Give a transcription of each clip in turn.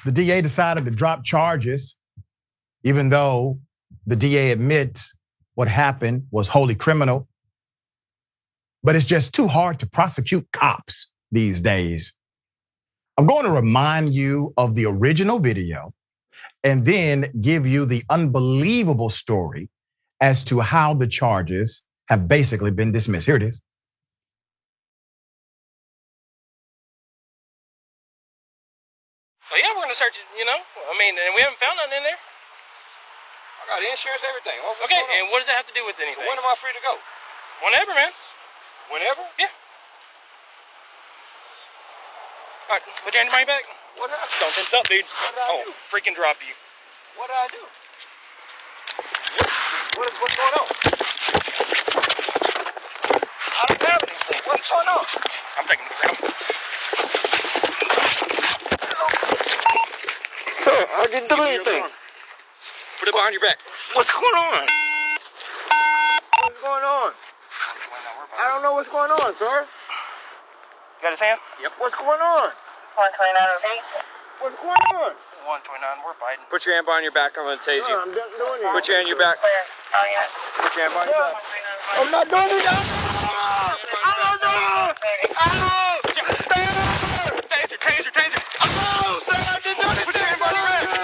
the DA decided to drop charges, even though the DA admits what happened was wholly criminal. But it's just too hard to prosecute cops these days. I'm going to remind you of the original video and then give you the unbelievable story as to how the charges have basically been dismissed. Here it is. Well, yeah, we're gonna search it, and we haven't found nothing in there. I got insurance, everything. Okay, and what does that have to do with anything? So when am I free to go? Whenever, man. Whenever? Yeah. All right, put your hand in my back. What happened? Don't tense up, dude. What did I do? Freaking drop you. What did I do? What's going on? I don't have anything. What's going on? I'm taking the ground. Sir, I didn't do anything. Put it behind your back. What's going on? What's going on? I don't know what's going on, sir. You got his hand? Yep. What's going on? 129 What's going on? 129, we're biting. Put your hand behind your back, I'm gonna tase you. I'm not doing it. Put your hand in your back. Clear. Oh, yeah. Put your hand behind your back. I'm not doing it. Taser. Oh, sir, I didn't do it. Put your hand behind your back.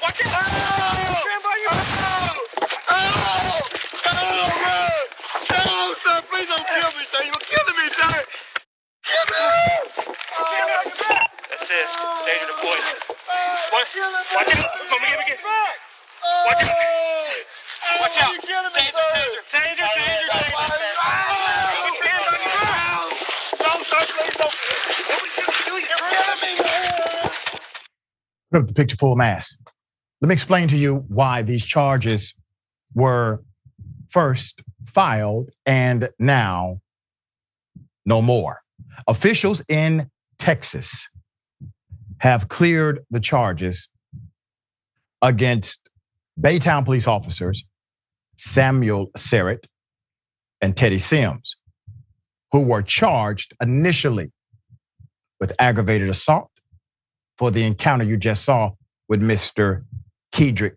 Watch it. Put your hand behind your back. No, sir, please don't kill me, sir. You're killing me, sir. Kill me. Put your hand behind your back. Assist. Taser deployed. Watch it. Let me get it. Watch it. Watch out. Taser. Put your hand behind your back. No, sir, please don't. You're killing me, man. Put up the picture full mask. Let me explain to you why these charges were first filed and now no more. Officials in Texas have cleared the charges against Baytown police officers Samuel Serrett and Teddy Sims, who were charged initially with aggravated assault for the encounter you just saw with Mr. Kedric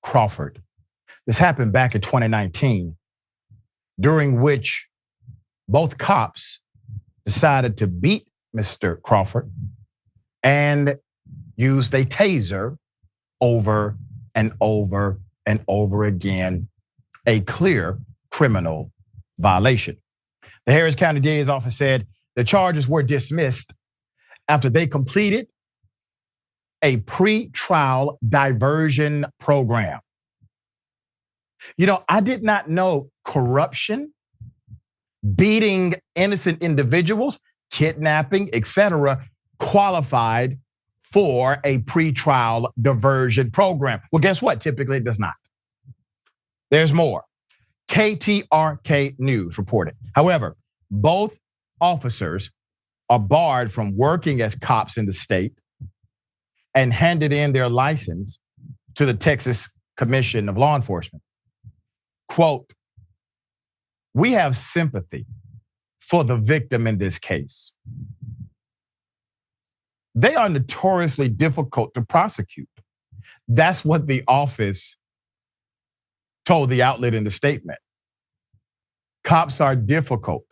Crawford. This happened back in 2019, during which both cops decided to beat Mr. Crawford and used a taser over and over and over again, a clear criminal violation. The Harris County DA's office said the charges were dismissed after they completed a pre-trial diversion program. I did not know corruption, beating innocent individuals, kidnapping, etc., qualified for a pre-trial diversion program. Well, guess what? Typically it does not. There's more. KTRK News reported. However, both officers are barred from working as cops in the state and handed in their license to the Texas Commission of Law Enforcement. Quote, "We have sympathy for the victim in this case. They are notoriously difficult to prosecute." That's what the office told the outlet in the statement. Cops are difficult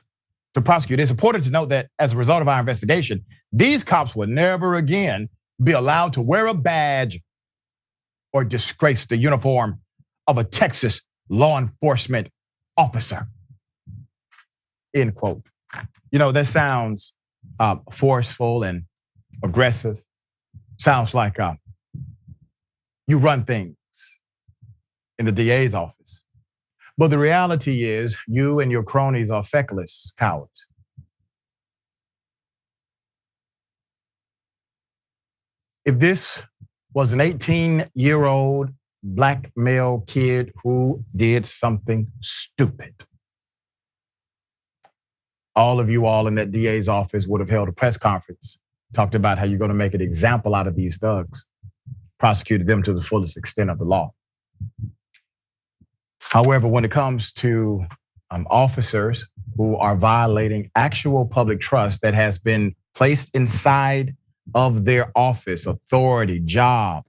to prosecute. It's important to note that as a result of our investigation, these cops will never again be allowed to wear a badge or disgrace the uniform of a Texas law enforcement officer. End quote. That sounds forceful and aggressive. Sounds like you run things in the DA's office. But the reality is you and your cronies are feckless cowards. If this was an 18-year-old black male kid who did something stupid, all of you all in that DA's office would have held a press conference, talked about how you're going to make an example out of these thugs, prosecuted them to the fullest extent of the law. However, when it comes to officers who are violating actual public trust that has been placed inside of their office, authority, job,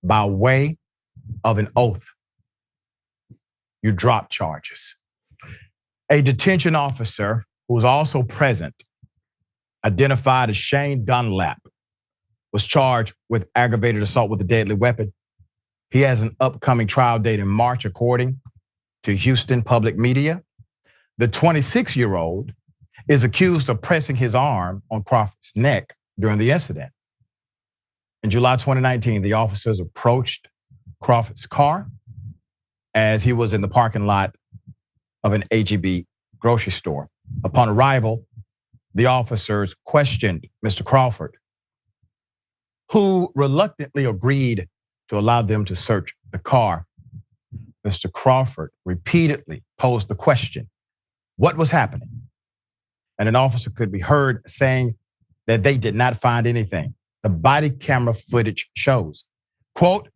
by way of an oath. You drop charges. A detention officer who was also present, identified as Shane Dunlap, was charged with aggravated assault with a deadly weapon. He has an upcoming trial date in March, according to Houston Public Media. The 26-year-old is accused of pressing his arm on Crawford's neck during the incident. In July 2019, the officers approached Crawford's car as he was in the parking lot of an H-E-B grocery store. Upon arrival, the officers questioned Mr. Crawford, who reluctantly agreed to allow them to search the car. Mr. Crawford repeatedly posed the question, what was happening? And an officer could be heard saying that they did not find anything. The body camera footage shows, quote,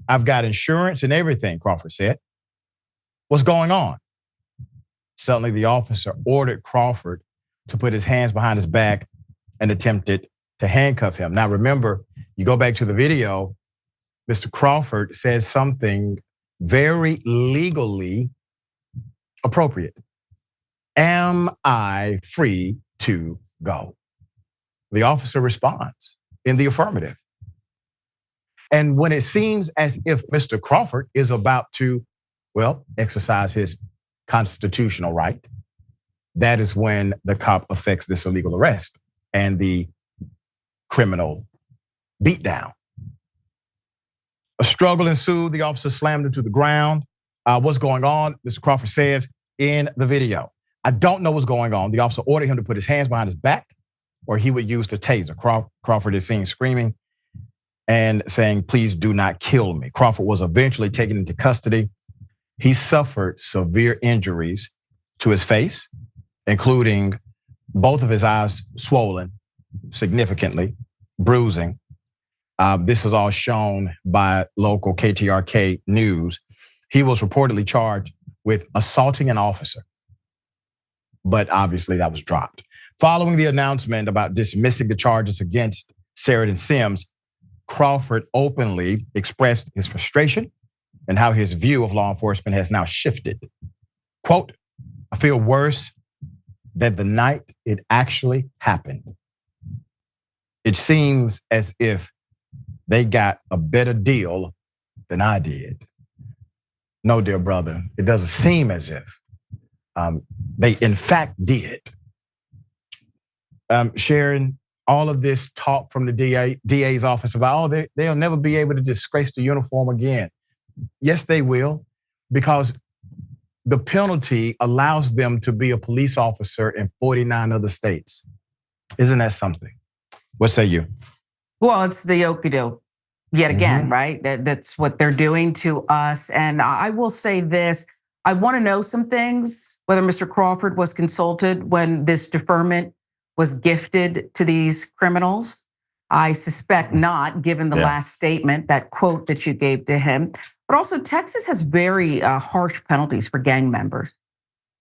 I've got insurance and everything, Crawford said. What's going on? Suddenly, the officer ordered Crawford to put his hands behind his back and attempted to handcuff him. Now, remember, you go back to the video, Mr. Crawford says something very legally appropriate. Am I free to go? The officer responds in the affirmative. And when it seems as if Mr. Crawford is about to, exercise his constitutional right, that is when the cop effects this illegal arrest and the criminal beatdown. A struggle ensued. The officer slammed him to the ground. What's going on? Mr. Crawford says in the video, I don't know what's going on. The officer ordered him to put his hands behind his back or he would use the taser. Crawford is seen screaming and saying, please do not kill me. Crawford was eventually taken into custody. He suffered severe injuries to his face, including both of his eyes swollen significantly, bruising. This is all shown by local KTRK News. He was reportedly charged with assaulting an officer, but obviously that was dropped. Following the announcement about dismissing the charges against Sharon and Sims, Crawford openly expressed his frustration and how his view of law enforcement has now shifted. Quote, I feel worse than the night it actually happened. It seems as if they got a better deal than I did. No, dear brother, it doesn't seem as if they in fact did. Sharon, all of this talk from the DA's office about, they'll never be able to disgrace the uniform again. Yes, they will, because the penalty allows them to be a police officer in 49 other states. Isn't that something? What say you? Well, it's the okie-doke yet again, right? That's what they're doing to us. And I will say this, I want to know some things, whether Mr. Crawford was consulted when this deferment was gifted to these criminals. I suspect not, given the last statement, that quote that you gave to him. But also, Texas has very harsh penalties for gang members.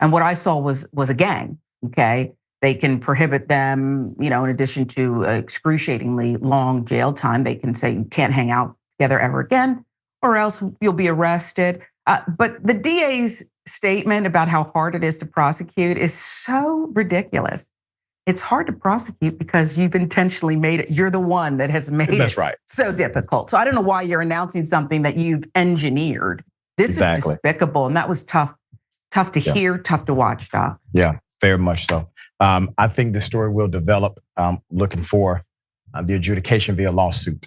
And what I saw was a gang, okay? They can prohibit them, in addition to excruciatingly long jail time. They can say you can't hang out together ever again, or else you'll be arrested. But the DA's statement about how hard it is to prosecute is so ridiculous. It's hard to prosecute because you've intentionally made it. You're the one that has made it so difficult. So I don't know why you're announcing something that you've engineered. This is despicable, and that was tough to hear, tough to watch, Doc. Yeah, very much so. I think the story will develop. Looking for the adjudication via lawsuit.